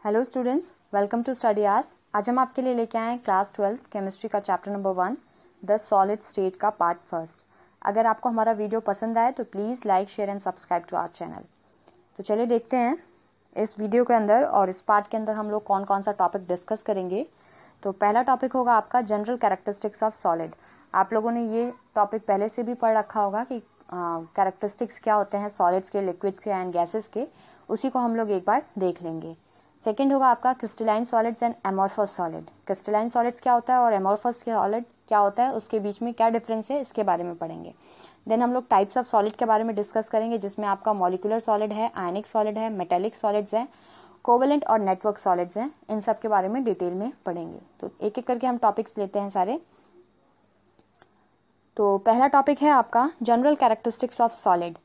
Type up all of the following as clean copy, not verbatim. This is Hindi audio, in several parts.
Hello students, welcome to study hours. आज हम आपके लिए लेके आए हैं क्लास 12 केमिस्ट्री का chapter number 1 the solid state का पार्ट फर्स्ट। अगर आपको हमारा वीडियो पसंद आए तो please like, share and subscribe to our channel. तो चलिए देखते हैं इस वीडियो के अंदर और इस पार्ट के अंदर हम लोग कौन कौन सा टॉपिक डिस्कस करेंगे। तो पहला टॉपिक होगा आपका जनरल कैरेक्टरिस्टिक्स ऑफ सॉलिड। आप लोगों ने ये टॉपिक पहले से भी पढ़ रखा होगा कि कैरेक्टरिस्टिक्स क्या होते हैं सॉलिड्स के, लिक्विड्स के एंड गैसेस के। उसी को हम लोग एक बार देख लेंगे। सेकेंड होगा आपका crystalline solids and amorphous solid. Crystalline solids क्या होता है और एमोर्फस सॉलिड क्या होता है, उसके बीच में क्या डिफरेंस है, इसके बारे में पढ़ेंगे। देन हम लोग टाइप्स ऑफ सॉलिड के बारे में डिस्कस करेंगे, जिसमें आपका मॉलिक्यूलर सॉलिड है, आयनिक सॉलिड है, मेटेलिक सॉलिड्स है, कोवेलेंट और नेटवर्क सॉलिड्स हैं। इन सब के बारे में डिटेल में पढ़ेंगे। तो एक एक करके हम टॉपिक्स लेते हैं सारे। तो पहला टॉपिक है आपका जनरल कैरेक्टरिस्टिक्स ऑफ सॉलिड।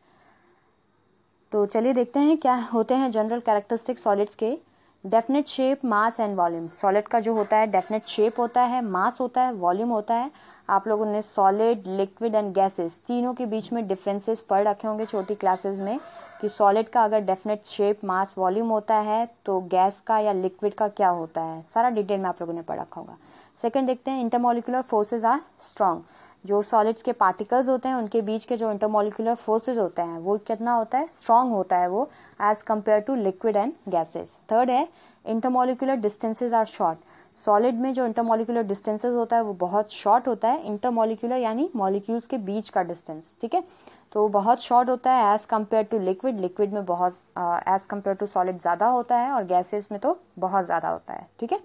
तो चलिए देखते हैं क्या होते हैं जनरल कैरेक्टरिस्टिक्स सॉलिड्स के। Definite shape, mass and volume. Solid का जो होता है डेफिनेट शेप होता है, मास होता है, वॉल्यूम होता है। आप लोगों ने सॉलिड, लिक्विड एंड गैसेस तीनों के बीच में डिफरेंसेस पढ़ रखे होंगे छोटी क्लासेस में कि सॉलिड का अगर डेफिनेट शेप, मास, वॉल्यूम होता है तो गैस का या लिक्विड का क्या होता है, सारा डिटेल में आप लोगों ने पढ़ रखा होगा। सेकेंड देखते हैं इंटरमोलिकुलर फोर्सेज आर स्ट्रॉन्ग। जो सॉलिड्स के पार्टिकल्स होते हैं उनके बीच के जो इंटरमोलिकुलर फोर्सेज होते हैं वो कितना होता है, स्ट्रॉन्ग होता है वो as compare to liquid and gases. Third है intermolecular distances are short. Solid में जो इंटरमोलिकुलर डिस्टेंसेज होता है वो बहुत शॉर्ट होता है। इंटरमोलिकुलर यानी मॉलिक्यूल्स के बीच का डिस्टेंस, ठीक है, तो बहुत शॉर्ट होता है as compare to liquid. Liquid में बहुत एज कंपेयर टू सॉलिड ज्यादा होता है और गैसेस में तो बहुत ज्यादा होता है, ठीक है।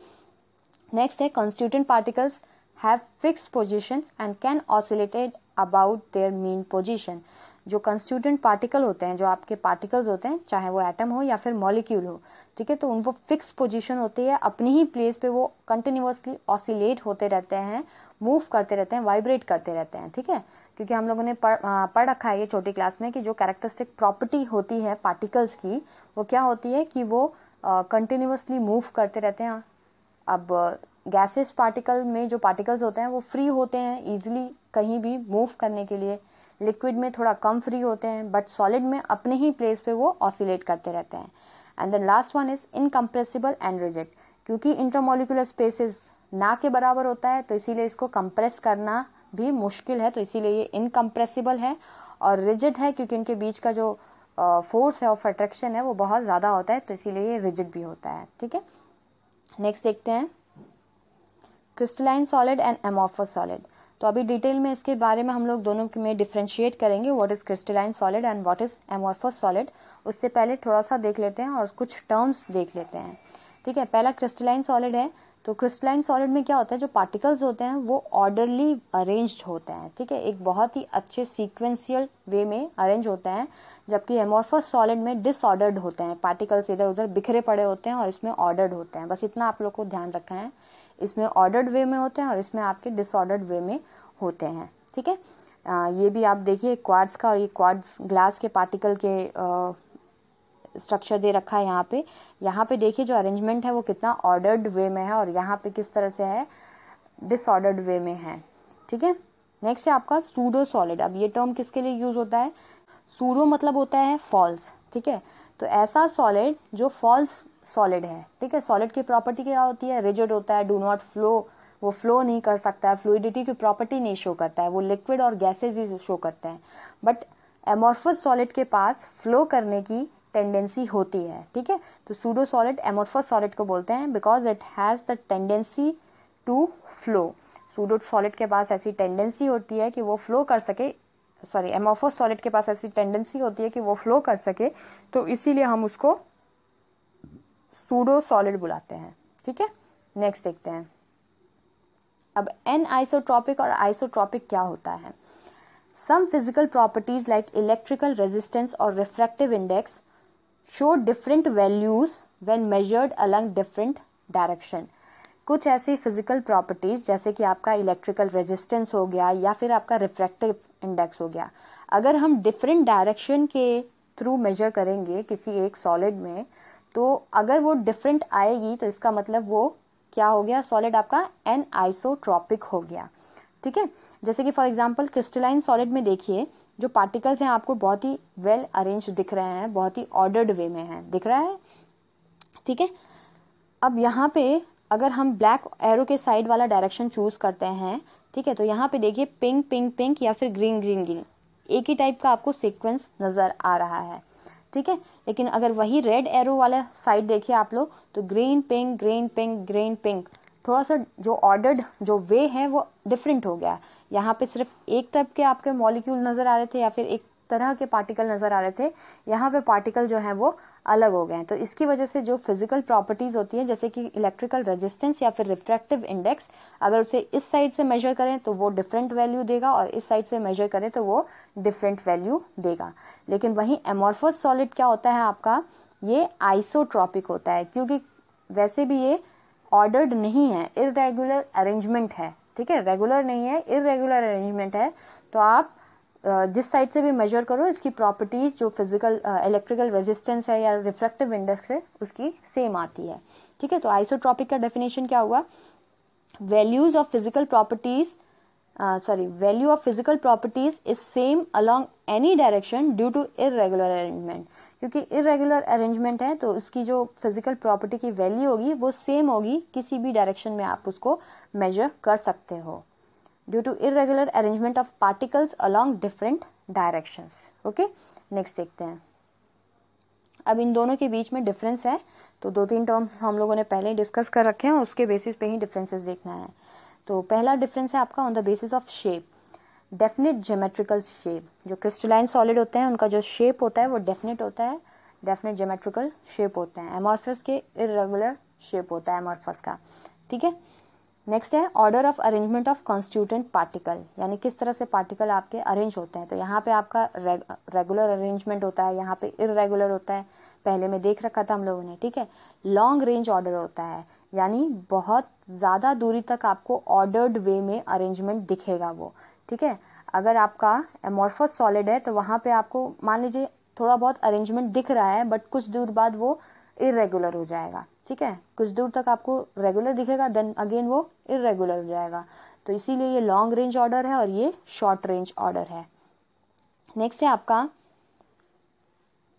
नेक्स्ट है constituent particles have fixed positions and can oscillate about their mean position। जो कंस्टिट्यूएंट पार्टिकल होते हैं, जो आपके पार्टिकल्स होते हैं, चाहे वो एटम हो या फिर मॉलिक्यूल हो, ठीक है, तो उनको फिक्स पोजीशन होती है, अपनी ही प्लेस पे वो कंटिन्यूअसली ऑसिलेट होते रहते हैं, मूव करते रहते हैं, वाइब्रेट करते रहते हैं, ठीक है। क्योंकि हम लोगों ने पढ़ रखा है ये छोटी क्लास में कि जो कैरेक्टरिस्टिक प्रॉपर्टी होती है पार्टिकल्स की वो क्या होती है कि वो कंटिन्यूअसली मूव करते रहते हैं। अब गैसेस पार्टिकल में जो पार्टिकल्स होते हैं वो फ्री होते हैं इजीली कहीं भी मूव करने के लिए, लिक्विड में थोड़ा कम फ्री होते हैं, बट सॉलिड में अपने ही प्लेस पे वो ऑसिलेट करते रहते हैं। And then last one is incompressible and rigid. क्योंकि इंटरमोलिकुलर स्पेसेस ना के बराबर होता है तो इसीलिए इसको कंप्रेस करना भी मुश्किल है, तो इसीलिए ये इनकम्प्रेसिबल है। और रिजिड है क्योंकि इनके बीच का जो फोर्स है ऑफ अट्रैक्शन है वो बहुत ज्यादा होता है, तो इसीलिए ये रिजिड भी होता है, ठीक है। नेक्स्ट देखते हैं crystalline solid and amorphous solid. तो अभी डिटेल में इसके बारे में हम लोग दोनों में डिफरेंशिएट करेंगे, what is crystalline solid and what is amorphous solid. उससे पहले थोड़ा सा देख लेते हैं और कुछ टर्म्स देख लेते हैं, ठीक है। पहला क्रिस्टलाइन सॉलिड है। तो क्रिस्टलाइन सॉलिड में क्या होता है, जो पार्टिकल्स होते हैं वो ऑर्डरली अरेंज्ड होते हैं, ठीक है, एक बहुत ही अच्छे सीक्वेंशियल वे में अरेंज होते हैं। जबकि एमोर्फस सॉलिड में डिसऑर्डर्ड होते हैं, पार्टिकल्स इधर उधर बिखरे पड़े होते हैं और इसमें ऑर्डर्ड होते हैं। बस इतना आप लोग को ध्यान रखना है, इसमें ऑर्डर्ड वे में होते हैं और इसमें आपके डिसऑर्डर्ड वे में होते हैं, ठीक है। ये भी आप देखिए क्वार्ट्ज का, और ये क्वार्ट्ज ग्लास के पार्टिकल के स्ट्रक्चर दे रखा है यहाँ पे। यहाँ पे देखिए जो अरेंजमेंट है वो कितना ऑर्डर्ड वे में है और यहाँ पे किस तरह से है, डिसऑर्डर्ड वे में है, ठीक है। नेक्स्ट है आपका सूडो सॉलिड। अब ये टर्म किसके लिए यूज होता है, सूडो मतलब होता है फॉल्स, ठीक है। तो ऐसा सॉलिड जो फॉल्स सॉलिड है, ठीक है। सॉलिड की प्रॉपर्टी क्या होती है, रिजिड होता है, डू नॉट फ्लो, वो फ्लो नहीं कर सकता है, फ्लूइडिटी की प्रॉपर्टी नहीं शो करता है, वो लिक्विड और गैसेज ही शो करते हैं। बट एमोर्फस सॉलिड के पास फ्लो करने की टेंडेंसी होती है, ठीक है। तो सूडो सॉलिड एमोर्फस सॉलिड को बोलते हैं because it has the tendency to flow. Pseudo solid के पास ऐसी टेंडेंसी होती है कि वो फ्लो कर सके, सॉरी एमोर्फस सॉलिड के पास ऐसी टेंडेंसी होती है कि वो फ्लो कर सके, तो इसीलिए हम उसको सूडो सॉलिड बुलाते हैं, ठीक है। नेक्स्ट देखते हैं अब एन आइसोट्रॉपिक और आइसोट्रॉपिक क्या होता है। Some physical properties like electrical resistance और refractive index show different values when measured along different direction. कुछ ऐसी फिजिकल प्रॉपर्टीज जैसे कि आपका इलेक्ट्रिकल रेजिस्टेंस हो गया या फिर आपका रिफ्रैक्टिव इंडेक्स हो गया, अगर हम डिफरेंट डायरेक्शन के थ्रू मेजर करेंगे किसी एक सॉलिड में, तो अगर वो डिफरेंट आएगी तो इसका मतलब वो क्या हो गया, सॉलिड आपका एन आइसोट्रॉपिक हो गया, ठीक है। जैसे कि फॉर एग्जांपल क्रिस्टलाइन सॉलिड में देखिए जो पार्टिकल्स हैं आपको बहुत ही वेल अरेंज दिख रहे हैं, बहुत ही ऑर्डर्ड वे में है, दिख रहा है, ठीक है। अब यहाँ पे अगर हम ब्लैक एरो के साइड वाला डायरेक्शन चूज करते हैं, ठीक है, तो यहाँ पे देखिए पिंक पिंक पिंक या फिर ग्रीन ग्रीन ग्रीन, एक ही टाइप का आपको सीक्वेंस नजर आ रहा है, ठीक है। लेकिन अगर वही रेड एरो वाला साइड देखिए आप लोग, तो green pink green pink green pink, थोड़ा सा जो ऑर्डर्ड जो वे है वो डिफरेंट हो गया। यहाँ पे सिर्फ एक टाइप के आपके मॉलिक्यूल नजर आ रहे थे या फिर एक तरह के पार्टिकल नजर आ रहे थे, यहाँ पे पार्टिकल जो है वो अलग हो गए हैं। तो इसकी वजह से जो फिजिकल प्रॉपर्टीज होती है, जैसे कि इलेक्ट्रिकल रेजिस्टेंस या फिर रिफ्रैक्टिव इंडेक्स, अगर उसे इस साइड से मेजर करें तो वो डिफरेंट वैल्यू देगा और इस साइड से मेजर करें तो वो डिफरेंट वैल्यू देगा। लेकिन वहीं एमॉर्फस सॉलिड क्या होता है आपका, ये आइसोट्रॉपिक होता है, क्योंकि वैसे भी ये ऑर्डर्ड नहीं है, इररेगुलर अरेंजमेंट है, ठीक है, रेगुलर नहीं है, इररेगुलर अरेंजमेंट है। तो आप जिस साइड से भी मेजर करो, इसकी प्रॉपर्टीज जो फिजिकल इलेक्ट्रिकल रेजिस्टेंस है या रिफ्रैक्टिव इंडेक्स है उसकी सेम आती है, ठीक है। तो आइसोट्रॉपिक का डेफिनेशन क्या हुआ, values of physical properties value of physical properties is same along any direction due to irregular arrangement। क्योंकि irregular arrangement है तो उसकी जो physical property की वैल्यू होगी वो सेम होगी, किसी भी डायरेक्शन में आप उसको मेजर कर सकते हो, due to irregular arrangement of particles along different directions। Okay, next देखते हैं। अब इन दोनों के बीच में डिफरेंस है, तो 2-3 टर्म्स हम लोगों ने पहले ही डिस्कस कर रखे हैं, उसके बेसिस पे ही डिफरेंसेस देखना है। तो पहला डिफरेंस है आपका on the basis of shape, definite geometrical shape. जो क्रिस्टलाइन सॉलिड होते हैं उनका जो शेप होता है वो डेफिनेट होता है, डेफिनेट ज्योमेट्रिकल शेप होते हैं। एमॉर्फस के इररेगुलर शेप होता है एमॉर्फस का, ठीक है। नेक्स्ट है order of arrangement of constituent particle, यानी किस तरह से पार्टिकल आपके अरेंज होते हैं। तो यहाँ पे आपका रेगुलर अरेंजमेंट होता है, यहाँ पे इररेगुलर होता है, पहले में देख रखा था हम लोगों ने, ठीक है। लॉन्ग रेंज ऑर्डर होता है, यानी बहुत ज्यादा दूरी तक आपको ऑर्डर्ड वे में अरेंजमेंट दिखेगा वो, ठीक है। अगर आपका एमॉर्फस सॉलिड है तो वहां पे आपको मान लीजिए थोड़ा बहुत अरेंजमेंट दिख रहा है, बट कुछ दूर बाद वो इरेगुलर हो जाएगा, ठीक है। कुछ दूर तक आपको रेगुलर दिखेगा, देन अगेन वो इरेगुलर हो जाएगा। तो इसीलिए ये लॉन्ग रेंज ऑर्डर है और ये शॉर्ट रेंज ऑर्डर है। नेक्स्ट है आपका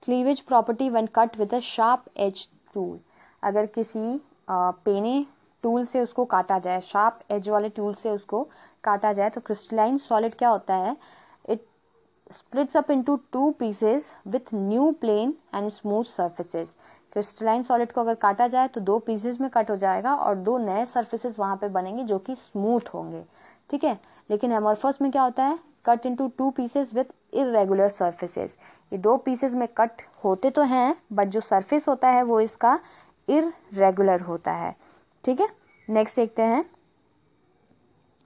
cleavage property when cut with a sharp edge tool. अगर किसी पेने टूल से उसको काटा जाए, शार्प एज वाले टूल से उसको काटा जाए, तो क्रिस्टलाइन सॉलिड क्या होता है, it splits up into 2 pieces with new plain and smooth surfaces. Crystalline solid को अगर काटा जाए तो 2 पीसेस में कट हो जाएगा और 2 नए सर्फेसेस वहां पे बनेंगे जो कि स्मूथ होंगे, ठीक है। लेकिन एमॉर्फस में क्या होता है, cut into 2 pieces with irregular surfaces. ये 2 पीसेस में कट होते तो हैं, बट जो सरफेस होता है वो इसका इररेगुलर होता है, ठीक है। नेक्स्ट देखते हैं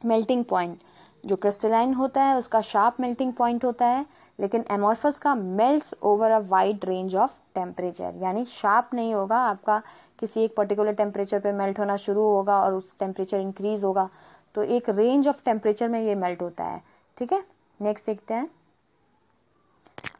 मेल्टिंग पॉइंट। जो क्रिस्टलाइन होता है उसका शार्प मेल्टिंग पॉइंट होता है, लेकिन एमॉर्फस का melts over a wide range of temperature, यानी शार्प नहीं होगा आपका, किसी एक पर्टिकुलर टेम्परेचर पे मेल्ट होना शुरू होगा और उस टेम्परेचर इंक्रीज होगा, तो एक रेंज ऑफ टेम्परेचर में ये मेल्ट होता है, ठीक है। नेक्स्ट देखते हैं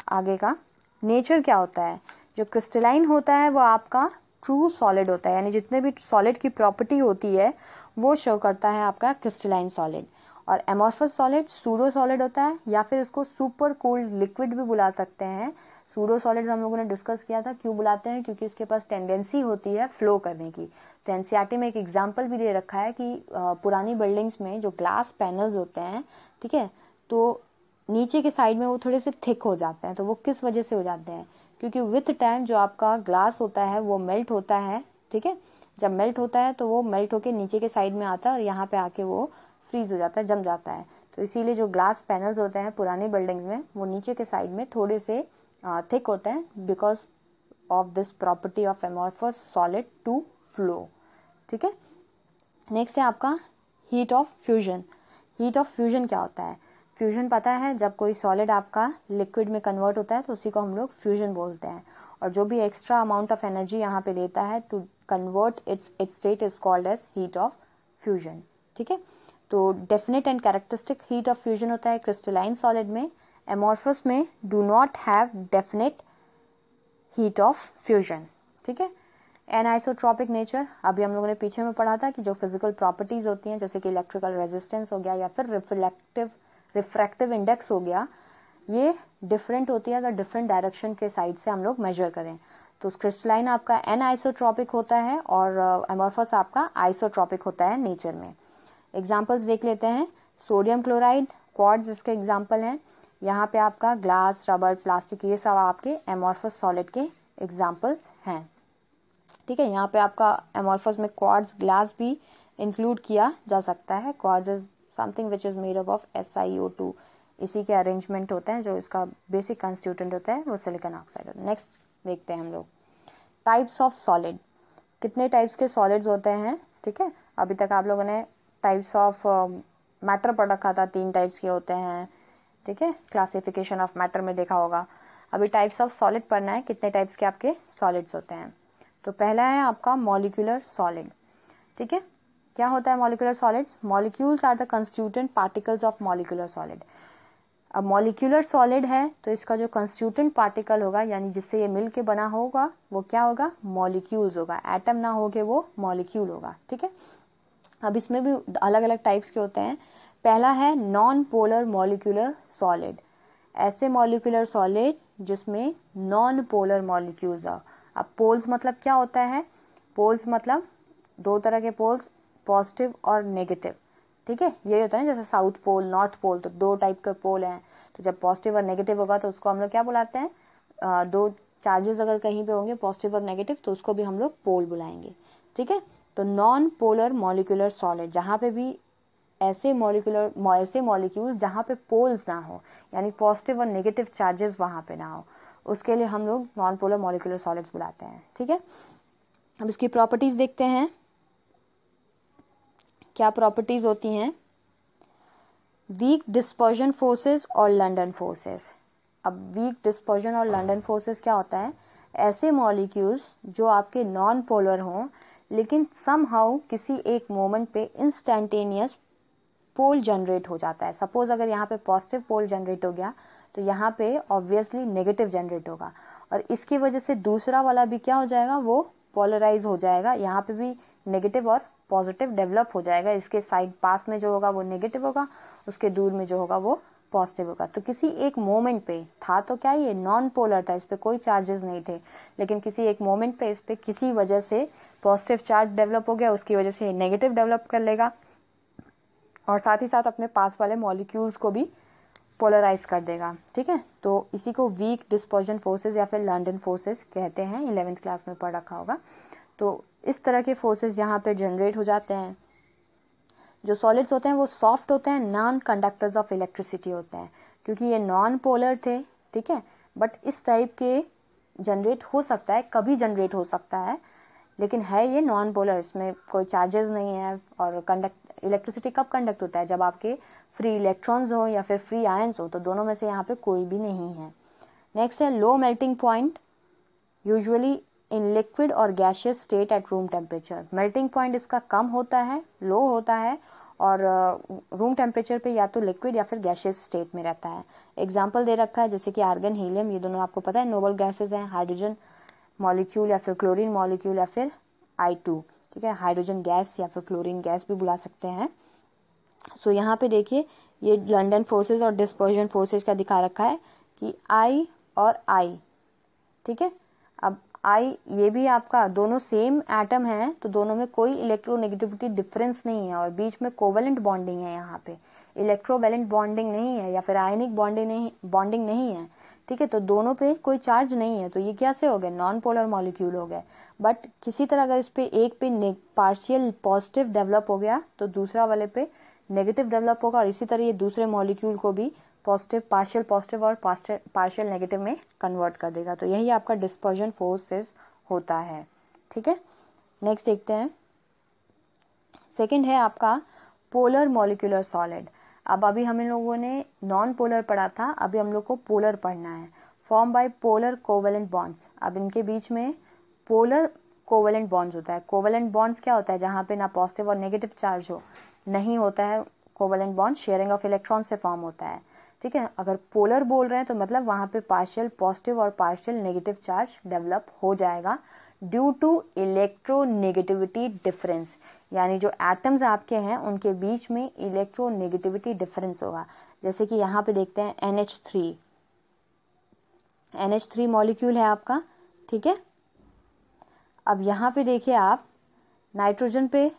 आगे का नेचर क्या होता है। जो क्रिस्टलाइन होता है वो आपका ट्रू सॉलिड होता है, यानी जितने भी सॉलिड की प्रॉपर्टी होती है वो शो करता है आपका क्रिस्टलाइन सॉलिड। और एमॉर्फस सॉलिड सूडो सॉलिड होता है, या फिर इसको सुपर कोल्ड लिक्विड भी बुला सकते हैं। सूडो सॉलिड हम लोगों ने डिस्कस किया था, क्यों बुलाते हैं, क्योंकि इसके पास टेंडेंसी होती है फ्लो करने की। तो एनसीईआरटी में एक एग्जाम्पल भी दे रखा है कि पुरानी बिल्डिंग्स में जो ग्लास पैनल्स होते हैं, ठीक है, तो नीचे के साइड में वो थोड़े से थिक हो जाते हैं। तो वो किस वजह से हो जाते हैं, क्योंकि विथ टाइम जो आपका ग्लास होता है वो मेल्ट होता है, ठीक है। जब मेल्ट होता है तो वो मेल्ट होके नीचे के साइड में आता है और यहाँ पे आके वो फ्रीज हो जाता है, जम जाता है। तो इसीलिए जो ग्लास पैनल्स होते हैं पुरानी बिल्डिंग्स में वो नीचे के साइड में थोड़े से थिक होते हैं, because of this property of amorphous solid to flow, ठीक है। नेक्स्ट है आपका heat of fusion. Heat of fusion क्या होता है, फ्यूजन पता है, जब कोई सॉलिड आपका लिक्विड में कन्वर्ट होता है तो उसी को हम लोग फ्यूजन बोलते हैं। और जो भी एक्स्ट्रा अमाउंट ऑफ एनर्जी यहाँ पे लेता है to convert its state is called as heat of fusion, ठीक है। तो definite and characteristic heat of fusion होता है क्रिस्टलाइन सॉलिड में। एमॉर्फस में do not have definite heat of fusion, ठीक है। एनआइसोट्रॉपिक नेचर, अभी हम लोगों ने पीछे में पढ़ा था कि जो फिजिकल प्रॉपर्टीज होती हैं, जैसे कि इलेक्ट्रिकल रेजिस्टेंस हो गया या फिर रिफ्रैक्टिव इंडेक्स हो गया, ये डिफरेंट होती है अगर डिफरेंट डायरेक्शन के साइड से हम लोग मेजर करें। तो क्रिस्टलाइन आपका एनआइसोट्रॉपिक होता है और एमॉर्फस आपका आइसोट्रॉपिक होता है नेचर में। एग्जाम्पल्स देख लेते हैं। सोडियम क्लोराइड, क्वार्ट्ज इसके एग्जाम्पल हैं। यहाँ पे आपका ग्लास, रबर, प्लास्टिक, ये सब आपके एमॉर्फस सॉलिड के एग्जाम्पल्स हैं। ठीक है, यहाँ पे आपका एमॉर्फस में क्वार्ट्ज, ग्लास भी इंक्लूड किया जा सकता है। Quartz is something which is made up of SiO2, इसी के अरेंजमेंट होते हैं, जो इसका बेसिक कंस्टिट्यूएंट होता है वो सिलिकॉन ऑक्साइड। नेक्स्ट देखते हैं हम लोग टाइप्स ऑफ सॉलिड। कितने टाइप्स के सॉलिड्स होते हैं? ठीक है, अभी तक आप लोगों ने टाइप्स ऑफ मैटर पढ़ रखा था, 3 टाइप्स के होते हैं। ठीक है, क्लासिफिकेशन ऑफ मैटर में देखा होगा। अभी टाइप्स ऑफ सॉलिड पढ़ना है, कितने टाइप्स के आपके सॉलिड्स होते हैं। तो पहला है आपका मॉलिक्यूलर सॉलिड। ठीक है, क्या होता है molecular solids? Molecules are the constituent particles of molecular solid. अब मॉलिक्यूलर सॉलिड है तो इसका जो कंस्टिट्यूएंट पार्टिकल होगा, यानी जिससे ये मिल के बना होगा, वो क्या होगा? मॉलिक्यूल्स होगा। एटम ना हो के वो मॉलिक्यूल होगा। ठीक है, अब इसमें भी अलग अलग टाइप्स के होते हैं। पहला है नॉन पोलर मॉलिक्यूलर सॉलिड। ऐसे मॉलिक्यूलर सॉलिड जिसमें नॉन पोलर मॉलिक्यूल्स हो। अब पोल्स मतलब क्या होता है? पोल्स मतलब 2 तरह के पोल्स, पॉजिटिव और नेगेटिव। ठीक है, ये होता है ना, जैसे साउथ पोल, नॉर्थ पोल, तो 2 टाइप के पोल हैं। तो जब पॉजिटिव और नेगेटिव होगा तो उसको हम लोग क्या बुलाते हैं? 2 चार्जेस अगर कहीं पे होंगे पॉजिटिव और नेगेटिव, तो उसको भी हम लोग पोल बुलाएंगे। ठीक है, तो नॉन पोलर मॉलिक्यूलर सॉलिड, जहां पे भी ऐसे मॉलिक्यूल जहां पे पोल्स ना हो, यानी पॉजिटिव और नेगेटिव चार्जेस वहां पे ना हो, उसके लिए हम लोग नॉन पोलर मॉलिक्यूलर सॉलिड्स बुलाते हैं। ठीक है, अब इसकी प्रॉपर्टीज देखते हैं, क्या प्रॉपर्टीज होती हैं। वीक डिस्पर्जन फोर्सेस और लंडन फोर्सेस। अब वीक डिस्पर्जन और लंडन फोर्सेस क्या होता है? ऐसे मॉलिक्यूल्स जो आपके नॉन पोलर हों, लेकिन समहाउ किसी एक मोमेंट पे इंस्टेंटेनियस पोल जनरेट हो जाता है। सपोज अगर यहाँ पे पॉजिटिव पोल जनरेट हो गया तो यहाँ पे ऑब्वियसली नेगेटिव जनरेट होगा, और इसकी वजह से दूसरा वाला भी क्या हो जाएगा? वो पोलराइज हो जाएगा। यहाँ पे भी नेगेटिव और पॉजिटिव डेवलप हो जाएगा। इसके साइड पास में जो होगा वो नेगेटिव होगा, उसके दूर में जो होगा वो पॉजिटिव होगा। तो किसी एक मोमेंट पे था तो क्या ये नॉन पोलर था, इस पे कोई चार्जेस नहीं थे, लेकिन किसी एक मोमेंट पे इस पे किसी वजह से पॉजिटिव चार्ज डेवलप हो गया, उसकी वजह से नेगेटिव डेवलप कर लेगा, और साथ ही साथ अपने पास वाले मॉलिक्यूल्स को भी पोलराइज कर देगा। ठीक है, तो इसी को वीक डिस्पर्जन फोर्सेस या फिर लंडन फोर्सेस कहते हैं। 11th क्लास में पढ़ रखा होगा। तो इस तरह के फोर्सेस यहाँ पे जनरेट हो जाते हैं। जो सॉलिड्स होते हैं वो सॉफ्ट होते हैं, नॉन कंडक्टर्स ऑफ इलेक्ट्रिसिटी होते हैं, क्योंकि ये नॉन पोलर थे। ठीक है, बट इस टाइप के जनरेट हो सकता है, कभी जनरेट हो सकता है, लेकिन है ये नॉन पोलर, इसमें कोई चार्जेस नहीं है। और इलेक्ट्रिसिटी कब कंडक्ट होता है? जब आपके फ्री इलेक्ट्रॉन्स हो या फिर फ्री आयंस हो, तो दोनों में से यहाँ पे कोई भी नहीं है। नेक्स्ट है low melting point, usually in liquid और gaseous state at room temperature. Melting point इसका कम होता है, लो होता है, और रूम टेम्परेचर पे या तो लिक्विड या फिर गैशियस स्टेट में रहता है। एग्जाम्पल दे रखा है, जैसे कि आर्गन, हीलियम, ये दोनों आपको पता है नोबल गैसेज हैं। हाइड्रोजन मॉलिक्यूल या फिर क्लोरीन मॉलिक्यूल या फिर I2। ठीक है, हाइड्रोजन गैस या फिर क्लोरीन गैस भी बुला सकते हैं। सो यहाँ पे देखिए, ये लंडन फोर्सेस और डिस्पर्जन फोर्सेस का दिखा रखा है कि I और I। ठीक है, अब I ये भी आपका दोनों सेम एटम है, तो दोनों में कोई इलेक्ट्रोनेगेटिविटी डिफरेंस नहीं है, और बीच में कोवेलेंट बॉन्डिंग है। यहाँ पे इलेक्ट्रोवेलेंट बॉन्डिंग नहीं है या फिर आयनिक बॉन्डिंग नहीं है। ठीक है, तो दोनों पे कोई चार्ज नहीं है, तो ये कैसे हो गए? नॉन पोलर मॉलिक्यूल हो गए। बट किसी तरह अगर इस पे एक पे पार्शियल पॉजिटिव डेवलप हो गया तो दूसरा वाले पे नेगेटिव डेवलप होगा, और इसी तरह ये दूसरे मॉलिक्यूल को भी पॉजिटिव, पार्शियल पॉजिटिव और पार्शियल नेगेटिव में कन्वर्ट कर देगा। तो यही आपका डिस्पर्जन फोर्सेस होता है। ठीक है, नेक्स्ट देखते हैं। सेकेंड है आपका पोलर मॉलिक्यूलर सॉलिड। अब अभी हम लोगों ने नॉन पोलर पढ़ा था, अभी हम लोग को पोलर पढ़ना है। Form by polar covalent bonds. अब इनके बीच में पोलर कोवेलेंट बॉन्ड्स होता है। कोवेलेंट बॉन्ड्स क्या होता है? जहां पे ना पॉजिटिव और नेगेटिव चार्ज हो, नहीं होता है covalent bond, sharing of electron से फॉर्म होता है। ठीक है, अगर पोलर बोल रहे हैं तो मतलब वहां पे पार्शियल पॉजिटिव और पार्शियल नेगेटिव चार्ज डेवलप हो जाएगा ड्यू टू इलेक्ट्रोनेगेटिविटी डिफरेंस, यानी जो एटम्स आपके हैं उनके बीच में इलेक्ट्रोनेगेटिविटी डिफरेंस होगा। जैसे कि यहाँ पे देखते हैं NH3 मॉलिक्यूल है आपका। ठीक है, अब यहाँ पे देखिए आप नाइट्रोजन पे,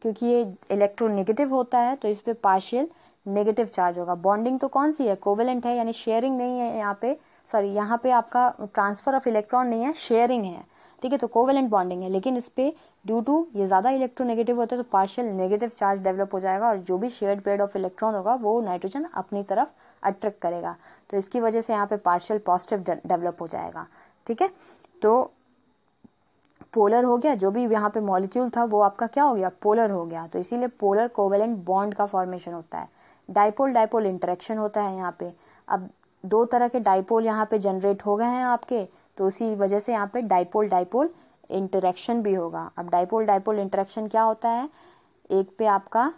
क्योंकि ये इलेक्ट्रोनेगेटिव होता है तो इस पे पार्शियल नेगेटिव चार्ज होगा। बॉन्डिंग तो कौन सी है, कोवेलेंट है, यानी शेयरिंग नहीं है यहाँ पे, सॉरी यहाँ पे आपका ट्रांसफर ऑफ इलेक्ट्रॉन नहीं है, शेयरिंग है, ठीक है, तो कोवेलेंट बॉन्डिंग है। लेकिन इस पे ड्यू टू ये ज्यादा इलेक्ट्रोनेगेटिव होता है तो पार्शियल नेगेटिव चार्ज डेवलप हो जाएगा और जो भी शेयर्ड पेयर ऑफ इलेक्ट्रॉन होगा वो नाइट्रोजन अपनी तरफ अट्रैक्ट करेगा, तो इसकी वजह से यहाँ पे पार्शियल पॉजिटिव डेवलप हो जाएगा, ठीक है। तो पोलर हो गया, जो भी यहाँ पे मॉलिक्यूल था वो आपका क्या हो गया, पोलर हो गया, तो इसीलिए पोलर कोवेलेंट बॉन्ड का फॉर्मेशन होता है। डाइपोल डाइपोल इंटरेक्शन होता है यहाँ पे। अब दो तरह के डाइपोल यहाँ पे जनरेट हो गए हैं आपके, तो उसी वजह से यहाँ पे डाइपोल डाइपोल इंटरेक्शन भी होगा। अब डाइपोल डाइपोल इंटरेक्शन क्या होता है, एक पे आपका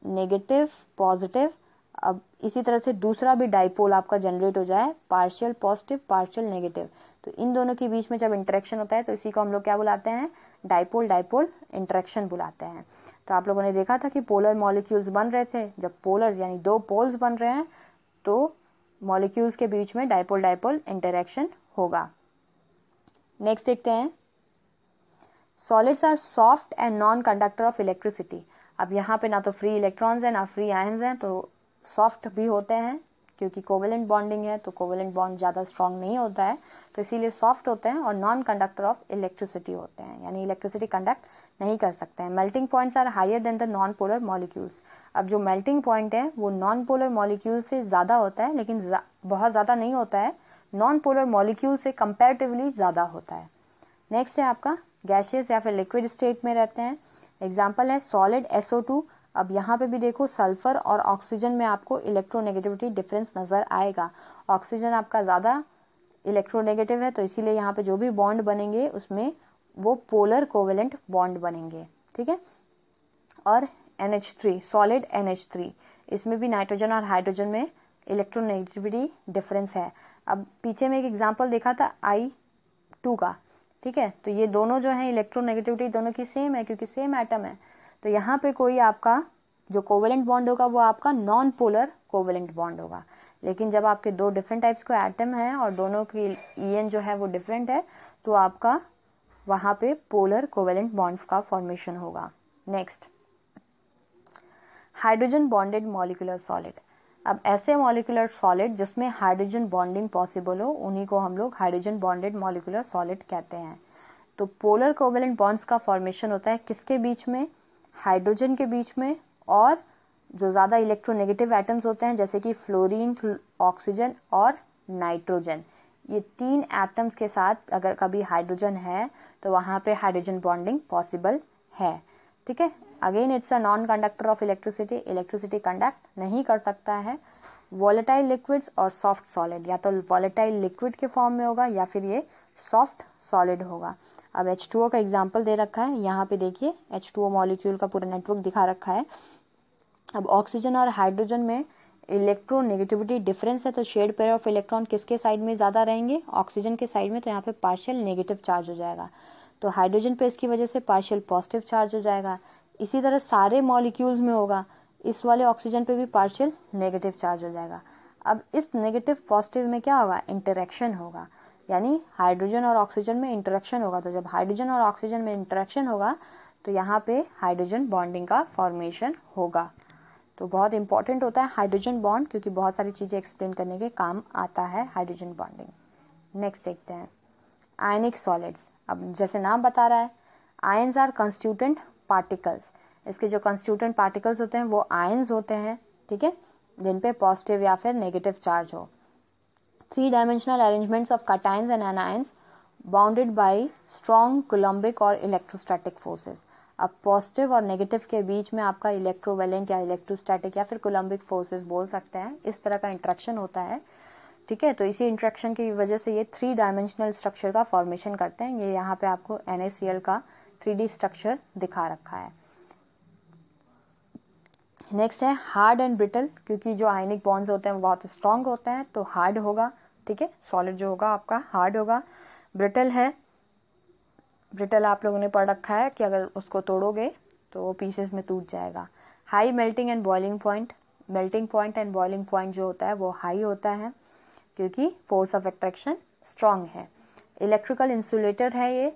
नेगेटिव पॉजिटिव, अब इसी तरह से दूसरा भी डाइपोल आपका जनरेट हो जाए, पार्शियल पॉजिटिव पार्शियल नेगेटिव, तो इन दोनों के बीच में जब इंटरेक्शन होता है तो इसी को हम लोग क्या बुलाते हैं, डाइपोल डाइपोल इंटरेक्शन बुलाते हैं। तो आप लोगों ने देखा था कि पोलर मॉलिक्यूल्स बन रहे थे, जब पोलर यानी दो पोल्स बन रहे हैं तो मॉलिक्यूल्स के बीच में डाइपोल डाइपोल इंटरेक्शन होगा। नेक्स्ट देखते हैं, solids are soft and non conductor of electricity. अब यहाँ पे ना तो फ्री इलेक्ट्रॉन्स हैं ना फ्री आयंस हैं, तो सॉफ्ट भी होते हैं क्योंकि कोवेलेंट बॉन्डिंग है, तो कोवेलेंट बॉन्ड ज़्यादा स्ट्रांग नहीं होता है, तो इसीलिए सॉफ्ट होते हैं, और नॉन कंडक्टर ऑफ इलेक्ट्रिसिटी होते हैं, यानी इलेक्ट्रिसिटी कंडक्ट नहीं कर सकते हैं। Melting points are higher than the non polar molecules. अब जो मेल्टिंग पॉइंट है वो नॉन पोलर मॉलिक्यूल से ज़्यादा होता है, लेकिन बहुत ज़्यादा नहीं होता है, नॉन पोलर मॉलिक्यूल से कंपेरेटिवली ज़्यादा होता है। नेक्स्ट है आपका गैशियस या फिर लिक्विड स्टेट में रहते हैं। एग्जाम्पल है सॉलिड SO2। अब यहाँ पे भी देखो सल्फर और ऑक्सीजन में आपको इलेक्ट्रोनेगेटिविटी डिफरेंस नजर आएगा। ऑक्सीजन आपका ज्यादा इलेक्ट्रोनेगेटिव है, तो इसीलिए यहाँ पे जो भी बॉन्ड बनेंगे उसमें वो पोलर कोवेलेंट बॉन्ड बनेंगे, ठीक है। और NH3 सॉलिड NH3, इसमें भी नाइट्रोजन और हाइड्रोजन में इलेक्ट्रोनेगेटिविटी डिफरेंस है। अब पीछे में एक एग्जाम्पल देखा था I2 का, ठीक है, तो ये दोनों जो है इलेक्ट्रोनेगेटिविटी दोनों की सेम है क्योंकि सेम एटम है, तो यहाँ पे कोई आपका जो कोवेलेंट बॉन्ड होगा वो आपका नॉन पोलर कोवेलेंट बॉन्ड होगा। लेकिन जब आपके दो डिफरेंट टाइप्स के एटम हैं और दोनों की EN जो है वो डिफरेंट है, तो आपका वहां पे पोलर कोवेलेंट बॉन्ड्स का फॉर्मेशन होगा। Next, hydrogen bonded molecular solid. अब ऐसे मॉलिक्यूलर सॉलिड जिसमें हाइड्रोजन बॉन्डिंग पॉसिबल हो उन्हीं को हम लोग हाइड्रोजन बॉन्डेड मॉलिक्यूलर सॉलिड कहते हैं। तो पोलर कोवेलेंट बॉन्ड्स का फॉर्मेशन होता है किसके बीच में, हाइड्रोजन के बीच में, और जो ज्यादा इलेक्ट्रोनेगेटिव एटम्स होते हैं जैसे कि फ्लोरीन, ऑक्सीजन और नाइट्रोजन, ये तीन एटम्स के साथ अगर कभी हाइड्रोजन है तो वहां पे हाइड्रोजन बॉन्डिंग पॉसिबल है, ठीक है। Again it's a non conductor of electricity, electricity conduct नहीं कर सकता है। वॉलेटाइल लिक्विड्स और सॉफ्ट सॉलिड, या तो वॉलेटाइल लिक्विड के फॉर्म में होगा या फिर ये सॉफ्ट सॉलिड होगा। अब H2O का एग्जाम्पल दे रखा है, यहाँ पे देखिए H2O मॉलिक्यूल का पूरा नेटवर्क दिखा रखा है। अब ऑक्सीजन और हाइड्रोजन में इलेक्ट्रोनेगेटिविटी डिफरेंस है, तो शेड पेयर ऑफ इलेक्ट्रॉन किसके साइड में ज्यादा रहेंगे, ऑक्सीजन के साइड में, तो यहाँ पे पार्शियल नेगेटिव चार्ज हो जाएगा। तो हाइड्रोजन पे इसकी वजह से पार्शियल पॉजिटिव चार्ज हो जाएगा। इसी तरह सारे मॉलिक्यूल्स में होगा, इस वाले ऑक्सीजन पे भी पार्शियल नेगेटिव चार्ज हो जाएगा। अब इस नेगेटिव पॉजिटिव में क्या होगा, इंटरेक्शन होगा, यानी हाइड्रोजन और ऑक्सीजन में इंटरेक्शन होगा। तो जब हाइड्रोजन और ऑक्सीजन में इंटरेक्शन होगा तो यहाँ पे हाइड्रोजन बॉन्डिंग का फॉर्मेशन होगा। तो बहुत इंपॉर्टेंट होता है हाइड्रोजन बॉन्ड, क्योंकि बहुत सारी चीजें एक्सप्लेन करने के काम आता है हाइड्रोजन बॉन्डिंग। नेक्स्ट देखते हैं आयनिक सॉलिड्स। अब जैसे नाम बता रहा है, आयंस आर कंस्टिट्यूटेंट पार्टिकल्स। इसके जो कंस्टिट्यूटेंट पार्टिकल्स होते हैं वो आयंस होते हैं, ठीक है, जिन पे पॉजिटिव या फिर नेगेटिव चार्ज हो। 3 dimensional arrangements of cations and anions bounded by strong coulombic और इलेक्ट्रोस्टैटिक फोर्सेस। अब पॉजिटिव और नेगेटिव के बीच में आपका इलेक्ट्रोवेलेंट या इलेक्ट्रोस्टैटिक या फिर कोलम्बिक फोर्सेस बोल सकते हैं, इस तरह का इंटरेक्शन होता है, ठीक है। तो इसी इंटरेक्शन की वजह से ये 3 डायमेंशनल स्ट्रक्चर का फॉर्मेशन करते हैं। ये यहाँ पे आपको NaCl का 3D स्ट्रक्चर दिखा रखा है। नेक्स्ट है हार्ड एंड ब्रिटल, क्योंकि जो आयनिक बॉन्ड्स होते हैं वो बहुत स्ट्रांग होते हैं तो हार्ड होगा, ठीक है, सॉलिड जो होगा आपका हार्ड होगा। ब्रिटल है, ब्रिटल आप लोगों ने पढ़ रखा है कि अगर उसको तोड़ोगे तो वो पीसेस में टूट जाएगा। High melting and boiling point, melting point and boiling point जो होता है वो हाई होता है क्योंकि फोर्स ऑफ अट्रैक्शन स्ट्रांग है। इलेक्ट्रिकल इंसुलेटर है ये,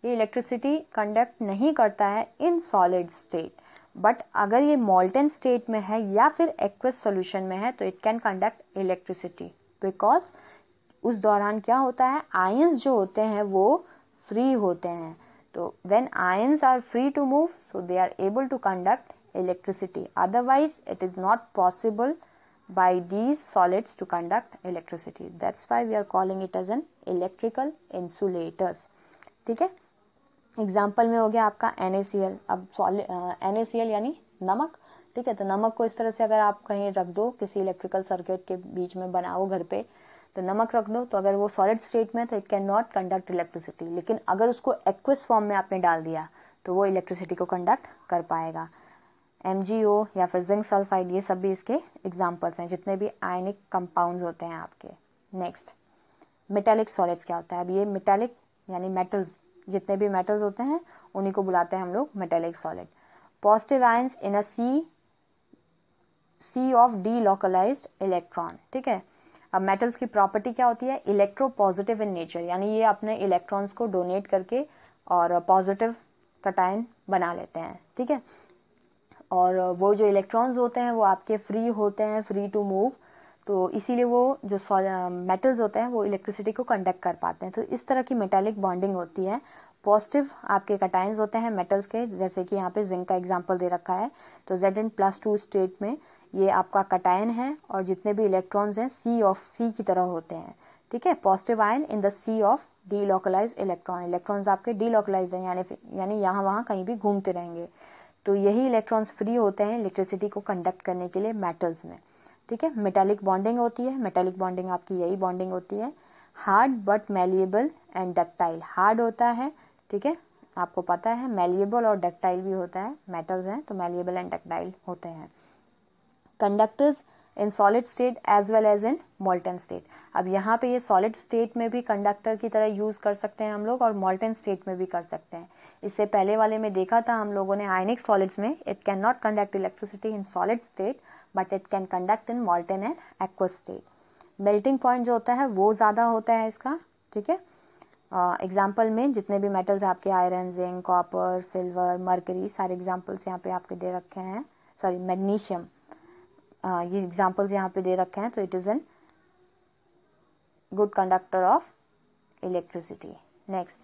ये इलेक्ट्रिसिटी कंडक्ट नहीं करता है इन सॉलिड स्टेट, बट अगर ये मोल्टन स्टेट में है या फिर एक्वस सॉल्यूशन में है तो it can conduct electricity, because उस दौरान क्या होता है, आयंस जो होते हैं वो फ्री होते हैं। तो when ions are free to move so they are able to conduct electricity, otherwise it is not possible by these solids to conduct electricity. That's why we are calling it as an electrical insulators. ठीक है, एग्जाम्पल में हो गया आपका NaCl। अब NaCl यानी नमक, ठीक है। तो नमक को इस तरह से अगर आप कहीं रख दो, किसी इलेक्ट्रिकल सर्किट के बीच में बनाओ घर पे, तो नमक रख दो, तो अगर वो सॉलिड स्टेट में तो it can not conduct electricity, लेकिन अगर उसको एक्वस फॉर्म में आपने डाल दिया तो वो इलेक्ट्रिसिटी को कंडक्ट कर पाएगा। MgO या फिर जिंक सल्फाइड, ये सब भी इसके एग्जाम्पल्स हैं, जितने भी आयनिक कंपाउंड्स होते हैं आपके। नेक्स्ट, मेटेलिक सॉलिड्स क्या होता है। अब ये मेटेलिक यानी मेटल्स, जितने भी मेटल्स होते हैं उन्हीं को बुलाते हैं हम लोग metallic solid. Positive ions in a sea of delocalised electron, ठीक है। अब मेटल्स की प्रॉपर्टी क्या होती है, इलेक्ट्रो पॉजिटिव इन नेचर, यानी ये अपने इलेक्ट्रॉन्स को डोनेट करके और पॉजिटिव कटायन बना लेते हैं, ठीक है। और वो जो इलेक्ट्रॉन्स होते हैं वो आपके फ्री होते हैं, फ्री टू मूव, तो इसीलिए वो जो मेटल्स होते हैं वो इलेक्ट्रिसिटी को कंडक्ट कर पाते हैं। तो इस तरह की मेटालिक बॉन्डिंग होती है। पॉजिटिव आपके कटायंस होते हैं मेटल्स के, जैसे कि यहाँ पे जिंक का एग्जांपल दे रखा है, तो Zn+2 स्टेट में ये आपका कटायन है और जितने भी इलेक्ट्रॉन्स हैं C की तरह होते हैं, ठीक है। Positive ion in the sea of delocalised electron, electrons आपके डीलोकलाइज्ड हैं, यानी यहाँ वहाँ कहीं भी घूमते रहेंगे। तो यही इलेक्ट्रॉन्स फ्री होते हैं इलेक्ट्रिसिटी को कंडक्ट करने के लिए मेटल्स में, ठीक है। मेटालिक बॉन्डिंग होती है, मेटालिक बॉन्डिंग आपकी यही बॉन्डिंग होती है। Hard but malleable and ductile, hard होता है, ठीक है, आपको पता है। मैलिएबल और डक्टाइल भी होता है, मेटल्स हैं तो मैलिएबल एंड डक्टाइल होते हैं। Conductors in solid state as well as in molten state. अब यहाँ पे ये सॉलिड स्टेट में भी कंडक्टर की तरह यूज कर सकते हैं हम लोग और मोल्टन स्टेट में भी कर सकते हैं। इससे पहले वाले में देखा था हम लोगों ने आयनिक सॉलिड्स में it can not conduct electricity in solid state but it can conduct in molten and aqueous state. Melting point जो होता है वो ज़्यादा होता है इसका, ठीक है। एग्जाम्पल में जितने भी मेटल्स आपके iron, zinc, copper, silver, mercury, सारे एग्जाम्पल्स यहाँ पे आपके दे रखे हैं, सॉरी मैग्नीशियम, ये एग्जाम्पल्स यहाँ पे दे रखे हैं। तो it is an good conductor of electricity. Next,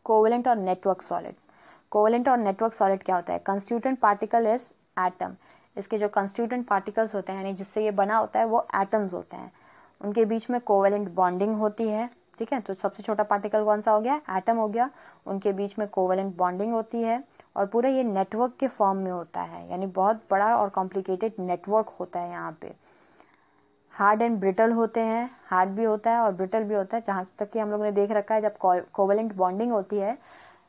covalent और नेटवर्क सॉलिड्स। कोवेलेंट और नेटवर्क सॉलिड क्या होता है, कंस्टिट्यूएंट पार्टिकल इज एटम। इसके जो कंस्टिट्यूएंट पार्टिकल्स होते हैं यानी जिससे ये बना होता है वो एटम्स होते हैं, उनके बीच में कोवेलेंट बॉन्डिंग होती है, ठीक है। तो सबसे छोटा पार्टिकल कौन सा हो गया, एटम हो गया, उनके बीच में कोवेलेंट बॉन्डिंग होती है और पूरा ये नेटवर्क के फॉर्म में होता है, यानी बहुत बड़ा और कॉम्प्लिकेटेड नेटवर्क होता है यहाँ पे। हार्ड एंड ब्रिटल होते हैं, हार्ड भी होता है और ब्रिटल भी होता है। जहाँ तक कि हम लोग ने देख रखा है जब कोवेलेंट बॉन्डिंग होती है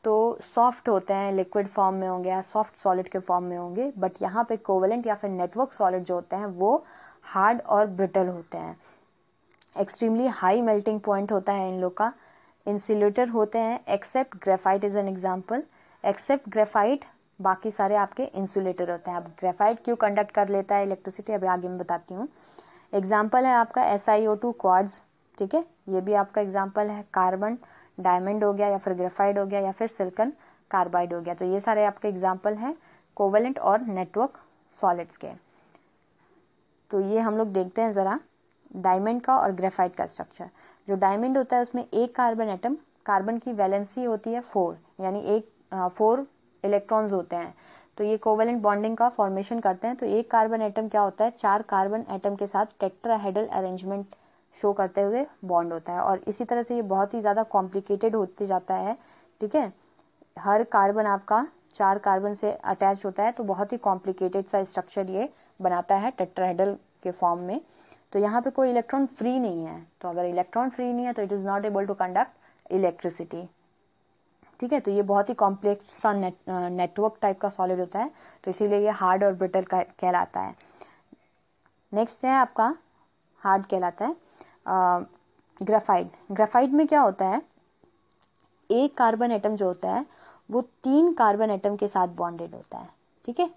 तो सॉफ्ट होते हैं, लिक्विड फॉर्म में होंगे या सॉफ्ट सॉलिड के फॉर्म में होंगे, बट यहाँ पे कोवेलेंट या फिर नेटवर्क सॉलिड जो होते हैं वो हार्ड और ब्रिटल होते हैं। एक्सट्रीमली हाई मेल्टिंग पॉइंट होता है इन लोग का। इंसुलेटर होते हैं, except graphite is an example. Except graphite, बाकी सारे आपके इंसुलेटर होते हैं। अब ग्रेफाइट क्यों कंडक्ट कर लेता है इलेक्ट्रिसिटी, अभी आगे मैं बताती हूँ। एग्जाम्पल है आपका SiO2 क्वार्ट्ज, ठीक है, ये भी आपका एग्जाम्पल है। कार्बन डायमंड हो गया या फिर ग्रेफाइट हो गया या फिर सिलिकॉन कार्बाइड हो गया। तो ये सारे आपके एग्जाम्पल हैं कोवेलेंट और नेटवर्क सॉलिड्स के। तो ये हम लोग देखते हैं ज़रा डायमंड का और ग्रेफाइट का स्ट्रक्चर। जो डायमंड होता है उसमें एक कार्बन एटम, कार्बन की वैलेंसी होती है 4, यानी 4 इलेक्ट्रॉन्स होते हैं। तो ये कोवेलेंट बॉन्डिंग का फॉर्मेशन करते हैं। तो एक कार्बन एटम क्या होता है, 4 कार्बन एटम के साथ टेट्राहेड्रल अरेंजमेंट शो करते हुए बॉन्ड होता है। और इसी तरह से ये बहुत ही ज़्यादा कॉम्प्लिकेटेड होते जाता है, ठीक है। हर कार्बन आपका 4 कार्बन से अटैच होता है, तो बहुत ही कॉम्प्लिकेटेड सा स्ट्रक्चर ये बनाता है टेट्राहेड्रल के फॉर्म में। तो यहाँ पे कोई इलेक्ट्रॉन फ्री नहीं है, तो अगर इलेक्ट्रॉन फ्री नहीं है तो it is not able to conduct electricity, ठीक है। तो ये बहुत ही कॉम्प्लेक्स सा नेटवर्क टाइप का सॉलिड होता है, तो इसीलिए ये हार्ड और ब्रिटल कहलाता है। नेक्स्ट है आपका हार्ड कहलाता है ग्रेफाइट। ग्रेफाइट में क्या होता है, एक कार्बन एटम जो होता है वो 3 कार्बन एटम के साथ बॉन्डेड होता है, ठीक है।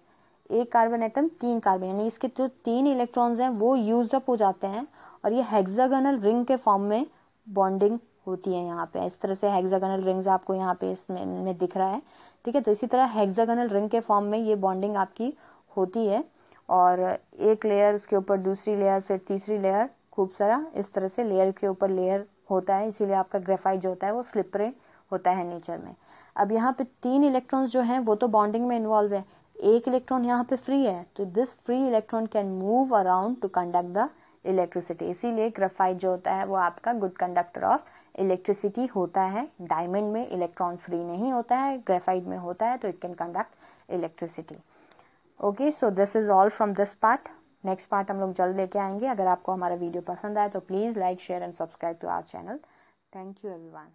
एक कार्बन एटम 3 कार्बन, यानी इसके जो 3 इलेक्ट्रॉन्स हैं वो यूज्ड अप हो जाते हैं और ये हेक्सागोनल रिंग के फॉर्म में बॉन्डिंग होती है यहाँ पे। इस तरह से हेक्सागोनल रिंग्स आपको यहाँ पे इसमें दिख रहा है, ठीक है। तो इसी तरह हेक्सागोनल रिंग के फॉर्म में ये बॉन्डिंग आपकी होती है, और एक लेयर उसके ऊपर दूसरी लेयर, फिर तीसरी लेयर, खूब सारा इस तरह से लेयर के ऊपर लेयर होता है। इसीलिए आपका ग्रेफाइट जो होता है वो स्लिपरी होता है नेचर में। अब यहाँ पे 3 इलेक्ट्रॉन्स जो हैं वो तो बॉन्डिंग में इन्वॉल्व है, एक इलेक्ट्रॉन यहाँ पे फ्री है, तो this free electron can move around two conduct the electricity. इसीलिए ग्रेफाइट जो होता है वो आपका गुड कंडक्टर ऑफ इलेक्ट्रिसिटी होता है। डायमंड में इलेक्ट्रॉन फ्री नहीं होता है, ग्रेफाइट में होता है, तो it can conduct electricity. Okay, so this is all from this part. Next part हम लोग जल्द लेके आएंगे। अगर आपको हमारा वीडियो पसंद आए तो please like, share and subscribe to our channel. Thank you everyone.